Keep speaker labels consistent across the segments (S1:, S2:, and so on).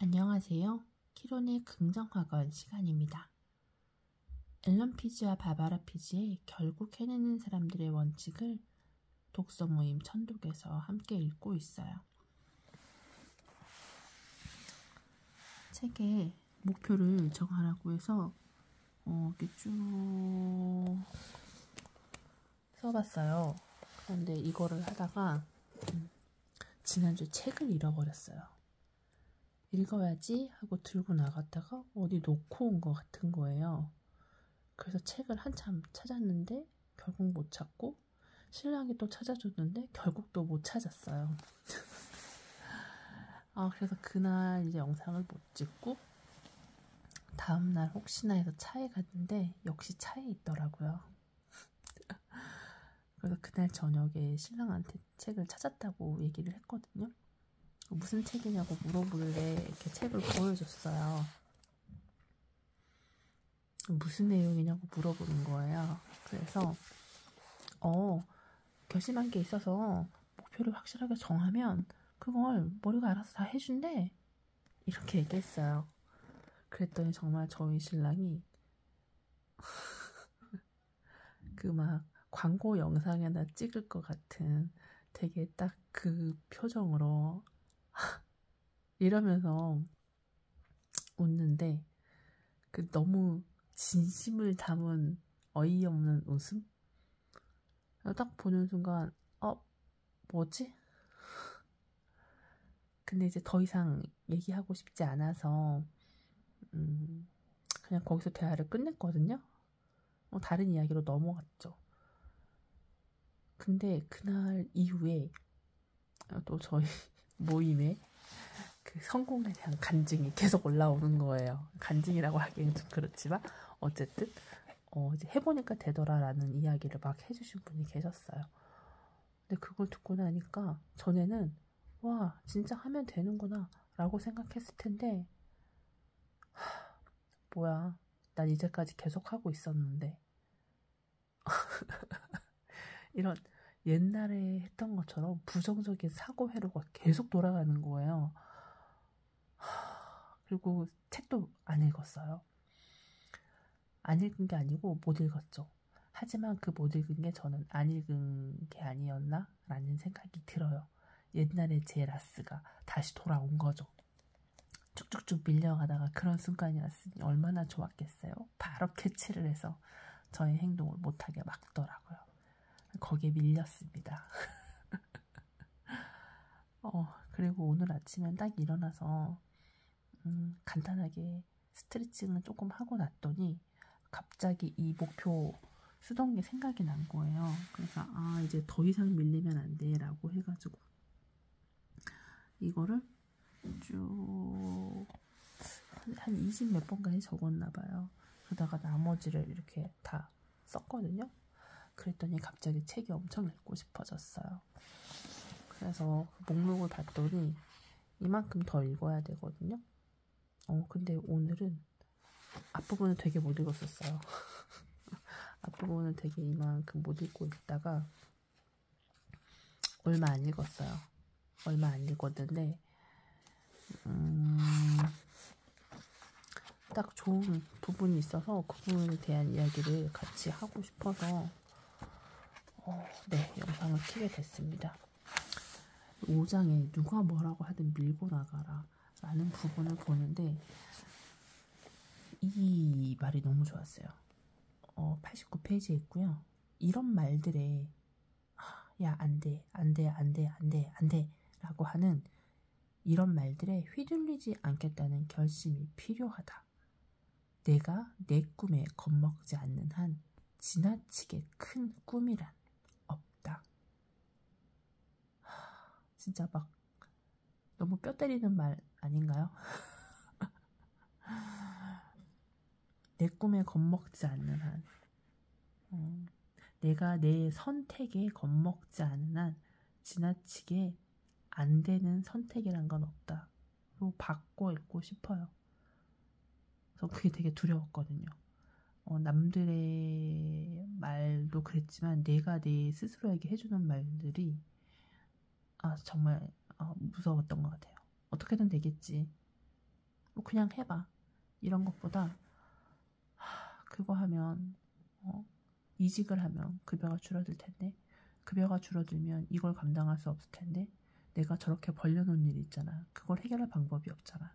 S1: 안녕하세요. 키론의 긍정학원 시간입니다. 앨런 피지와 바바라 피지의 결국 해내는 사람들의 원칙을 독서 모임 천독에서 함께 읽고 있어요. 책에 목표를 정하라고 해서 이렇게 쭉 써봤어요. 그런데 이거를 하다가 지난주에 책을 잃어버렸어요. 읽어야지 하고 들고 나갔다가 어디 놓고 온 것 같은 거예요. 그래서 책을 한참 찾았는데 결국 못 찾고, 신랑이 또 찾아줬는데 결국 또 못 찾았어요. 그래서 그날 이제 영상을 못 찍고 다음날 혹시나 해서 차에 갔는데 역시 차에 있더라고요. 그래서 그날 저녁에 신랑한테 책을 찾았다고 얘기를 했거든요. 무슨 책이냐고 물어보길래 이렇게 책을 보여줬어요. 무슨 내용이냐고 물어보는 거예요. 그래서 결심한 게 있어서 목표를 확실하게 정하면 그걸 머리가 알아서 다 해준대, 이렇게 얘기했어요. 그랬더니 정말 저희 신랑이 그 막 광고 영상에나 찍을 것 같은 되게 딱 그 표정으로 이러면서 웃는데, 그 너무 진심을 담은 어이없는 웃음? 딱 보는 순간 뭐지? 근데 이제 더 이상 얘기하고 싶지 않아서 그냥 거기서 대화를 끝냈거든요. 다른 이야기로 넘어갔죠. 근데 그날 이후에 또 저희 모임에 그 성공에 대한 간증이 계속 올라오는 거예요. 간증이라고 하기엔 좀 그렇지만 어쨌든 이제 해보니까 되더라라는 이야기를 막 해주신 분이 계셨어요. 근데 그걸 듣고 나니까 전에는 와, 진짜 하면 되는구나 라고 생각했을 텐데, 뭐야, 난 이제까지 계속 하고 있었는데 이런 옛날에 했던 것처럼 부정적인 사고 회로가 계속 돌아가는 거예요. 그리고 책도 안 읽었어요. 안 읽은 게 아니고 못 읽었죠. 하지만 그 못 읽은 게 저는 안 읽은 게 아니었나? 라는 생각이 들어요. 옛날에 제 라스가 다시 돌아온 거죠. 쭉쭉쭉 밀려가다가 그런 순간이 왔으니 얼마나 좋았겠어요. 바로 캐치를 해서 저의 행동을 못하게 막더라고요. 거기에 밀렸습니다. 그리고 오늘 아침엔 딱 일어나서 간단하게 스트레칭을 조금 하고 났더니 갑자기 이 목표 쓰던 게 생각이 난 거예요. 그래서 이제 더 이상 밀리면 안 돼 라고 해가지고 이거를 쭉 한 20 몇 번까지 적었나 봐요. 그러다가 나머지를 이렇게 다 썼거든요. 그랬더니 갑자기 책이 엄청 읽고 싶어졌어요. 그래서 목록을 봤더니 이만큼 더 읽어야 되거든요. 근데 오늘은 앞부분은 되게 못 읽었었어요. 앞부분은 되게 이만큼 못 읽고 있다가 얼마 안 읽었어요. 얼마 안 읽었는데 딱 좋은 부분이 있어서 그 부분에 대한 이야기를 같이 하고 싶어서 네, 영상을 켜게 됐습니다. 5장에 누가 뭐라고 하든 밀고 나가라 라는 부분을 보는데 이 말이 너무 좋았어요. 89페이지에 있고요. 이런 말들에 야, 안 돼, 안 돼, 안 돼, 안 돼, 안 돼 라고 하는 이런 말들에 휘둘리지 않겠다는 결심이 필요하다. 내가 내 꿈에 겁먹지 않는 한 지나치게 큰 꿈이란 없다. 진짜 막 너무 뼈 때리는 말 아닌가요? 내 꿈에 겁먹지 않는 한, 내가 내 선택에 겁먹지 않는 한 지나치게 안 되는 선택이란 건 없다. 그리고 바꿔 읽고 싶어요. 그래서 그게 되게 두려웠거든요. 남들의 말도 그랬지만 내가 내 스스로에게 해주는 말들이 정말 무서웠던 것 같아요. 어떻게든 되겠지. 그냥 해봐. 이런 것보다 그거 하면 이직을 하면 급여가 줄어들 텐데, 급여가 줄어들면 이걸 감당할 수 없을 텐데, 내가 저렇게 벌려놓은 일 있잖아. 그걸 해결할 방법이 없잖아.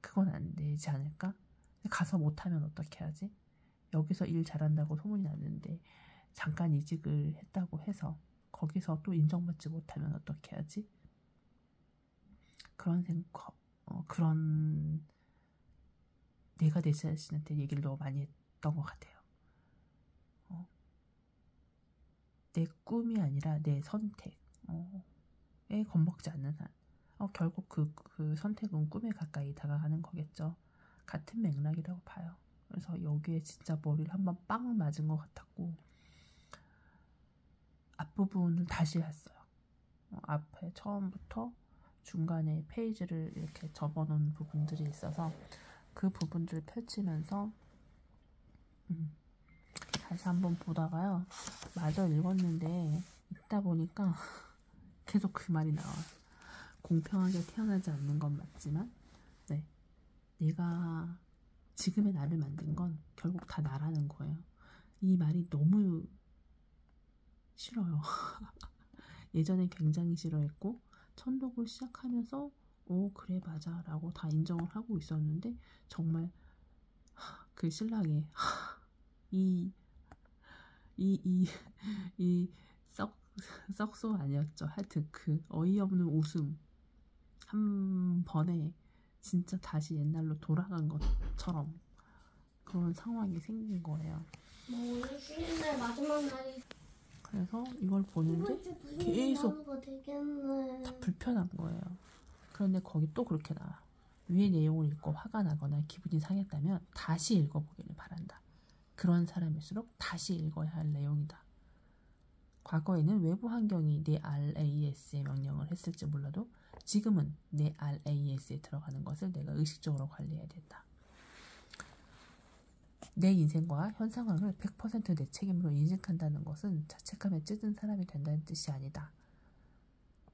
S1: 그건 안 되지 않을까? 가서 못하면 어떻게 하지? 여기서 일 잘한다고 소문이 났는데 잠깐 이직을 했다고 해서 거기서 또 인정받지 못하면 어떻게 하지? 그런 내가 내 자신한테 얘기를 너무 많이 했던 것 같아요. 내 꿈이 아니라 내 선택에 겁먹지 않는 한 결국 그 선택은 꿈에 가까이 다가가는 거겠죠. 같은 맥락이라고 봐요. 그래서 여기에 진짜 머리를 한번 빵 맞은 것 같았고, 앞부분을 다시 했어요. 앞에 처음부터 중간에 페이지를 이렇게 접어놓은 부분들이 있어서 그 부분들을 펼치면서 다시 한번 보다가요, 마저 읽었는데 읽다 보니까 계속 그 말이 나와요. 공평하게 태어나지 않는 건 맞지만, 네, 내가 지금의 나를 만든 건 결국 다 나라는 거예요. 이 말이 너무 싫어요. 예전에 굉장히 싫어했고, 천독을 시작하면서 그래 맞아 라고 다 인정을 하고 있었는데, 정말 그 신랑의 이 썩소 아니었죠. 하여튼 그 어이없는 웃음 한 번에 진짜 다시 옛날로 돌아간 것처럼 그런 상황이 생긴 거예요.
S2: 오늘 쉬는 날 마지막 날이.
S1: 그래서 이걸 보는데 계속 다 불편한 거예요. 그런데 거기 또 그렇게 나와. 위의 내용을 읽고 화가 나거나 기분이 상했다면 다시 읽어보기를 바란다. 그런 사람일수록 다시 읽어야 할 내용이다. 과거에는 외부 환경이 내 RAS의 명령을 했을지 몰라도 지금은 내 RAS에 들어가는 것을 내가 의식적으로 관리해야 된다. 내 인생과 현 상황을 100% 내 책임으로 인식한다는 것은 자책감에 찌든 사람이 된다는 뜻이 아니다.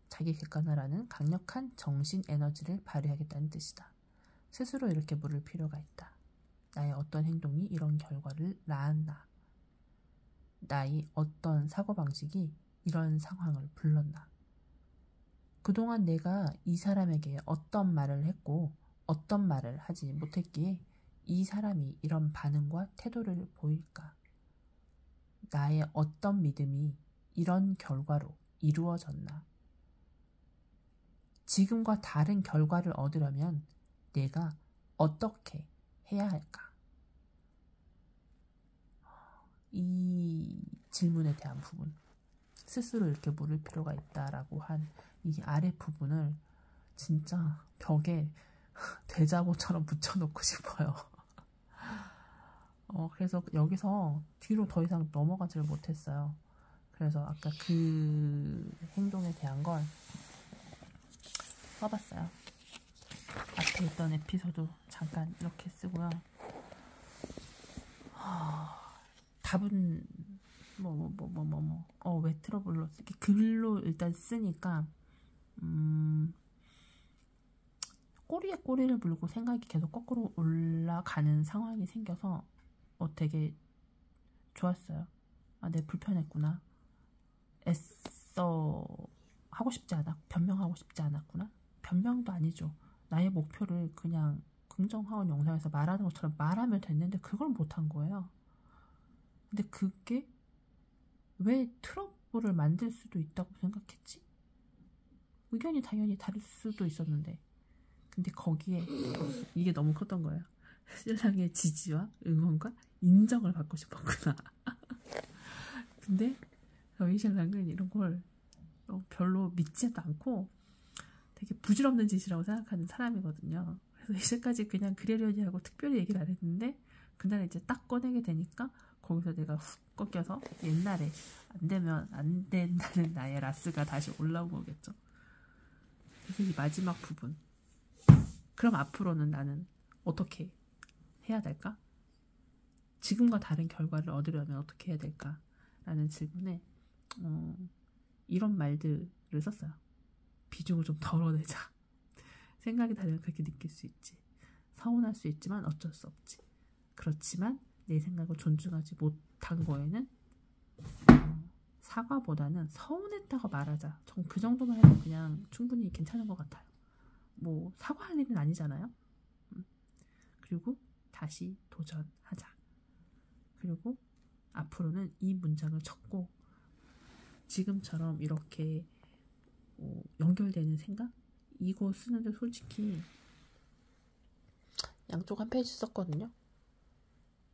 S1: 자기 객관화라는 강력한 정신 에너지를 발휘하겠다는 뜻이다. 스스로 이렇게 물을 필요가 있다. 나의 어떤 행동이 이런 결과를 낳았나? 나의 어떤 사고방식이 이런 상황을 불렀나? 그동안 내가 이 사람에게 어떤 말을 했고 어떤 말을 하지 못했기에 이 사람이 이런 반응과 태도를 보일까? 나의 어떤 믿음이 이런 결과로 이루어졌나? 지금과 다른 결과를 얻으려면 내가 어떻게 해야 할까? 이 질문에 대한 부분, 스스로 이렇게 물을 필요가 있다라고 한 이 아래 부분을 진짜 벽에 대자보처럼 붙여놓고 싶어요. 그래서 여기서 뒤로 더 이상 넘어가지를 못했어요. 그래서 아까 그 행동에 대한 걸 써봤어요. 앞에 있던 에피소드 잠깐 이렇게 쓰고요. 답은 왜 트러블로 이렇게 글로 일단 쓰니까 꼬리에 꼬리를 물고 생각이 계속 거꾸로 올라가는 상황이 생겨서 되게 좋았어요. 내 불편했구나. 애써 하고 싶지 않아, 변명하고 싶지 않았구나. 변명도 아니죠. 나의 목표를 그냥 긍정하원 영상에서 말하는 것처럼 말하면 됐는데 그걸 못한 거예요. 근데 그게 왜 트러블을 만들 수도 있다고 생각했지? 의견이 당연히 다를 수도 있었는데, 근데 거기에 이게 너무 컸던 거예요. 신랑의 지지와 응원과 인정을 받고 싶었구나. 근데 저희 신랑은 이런 걸 별로 믿지도 않고 되게 부질없는 짓이라고 생각하는 사람이거든요. 그래서 이제까지 그냥 그러려니 하고 특별히 얘기를 안 했는데, 그날 이제 딱 꺼내게 되니까 거기서 내가 훅 꺾여서 옛날에 안 되면 안 된다는 나의 라스가 다시 올라온 거겠죠. 그래서 이 마지막 부분, 그럼 앞으로는 나는 어떻게 해야 될까? 지금과 다른 결과를 얻으려면 어떻게 해야 될까? 라는 질문에 이런 말들을 썼어요. 비중을 좀 덜어내자. 생각이 다르면 그렇게 느낄 수 있지. 서운할 수 있지만 어쩔 수 없지. 그렇지만 내 생각을 존중하지 못한 거에는 사과보다는 서운했다고 말하자. 전 그 정도만 해도 그냥 충분히 괜찮은 것 같아요. 뭐 사과할 일은 아니잖아요. 그리고 다시 도전하자. 그리고 앞으로는 이 문장을 적고 지금처럼 이렇게 연결되는 생각? 이거 쓰는데 솔직히 양쪽 한 페이지 썼거든요.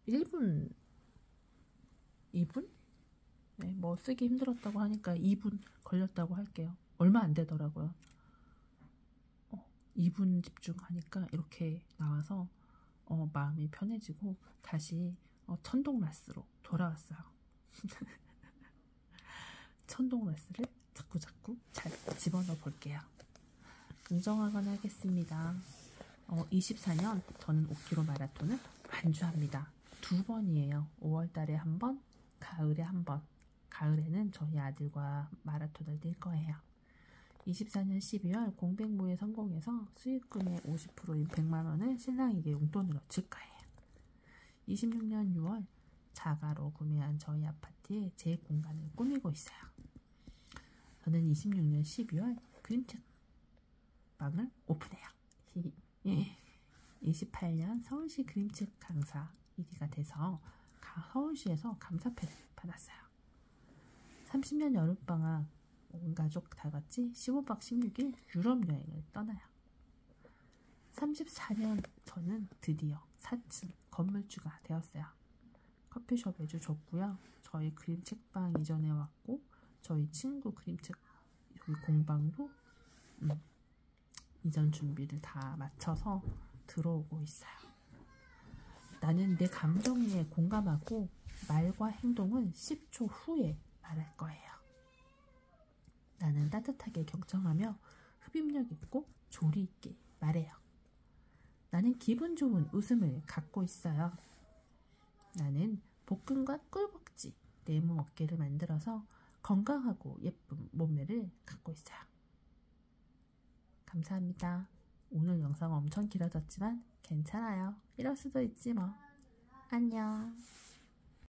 S1: 1분, 2분? 네, 뭐 쓰기 힘들었다고 하니까 2분 걸렸다고 할게요. 얼마 안 되더라고요. 2분 집중하니까 이렇게 나와서 마음이 편해지고 다시 천동라스로 돌아왔어요. 천동라스를 자꾸 잘 집어넣어 볼게요. 긍정하거나 하겠습니다. 24년 저는 5km 마라톤을 완주합니다. 2번이에요. 5월달에 한 번, 가을에 한 번. 가을에는 저희 아들과 마라톤을 뛸 거예요. 24년 12월 공백모에 성공해서 수익금의 50%인 100만원을 신랑에게 용돈으로 줄 거예요. 26년 6월 자가로 구매한 저희 아파트에 제 공간을 꾸미고 있어요. 저는 26년 12월 그림책 방을 오픈해요. 28년 서울시 그림책 강사 1위가 돼서 서울시에서 감사패를 받았어요. 30년 여름방학 온 가족 다 같이 15박 16일 유럽 여행을 떠나요. 34년 저는 드디어 4층 건물주가 되었어요. 커피숍 매주 줬고요. 저희 그림책방 이전해 왔고 저희 친구 그림책 여기 공방도 이전 준비를 다 마쳐서 들어오고 있어요. 나는 내 감정에 공감하고 말과 행동은 10초 후에 말할 거예요. 나는 따뜻하게 경청하며 흡입력 있고 조리 있게 말해요. 나는 기분 좋은 웃음을 갖고 있어요. 나는 복근과 꿀벅지, 네모 어깨를 만들어서 건강하고 예쁜 몸매를 갖고 있어요. 감사합니다. 오늘 영상 엄청 길어졌지만 괜찮아요. 이럴 수도 있지 뭐. 안녕.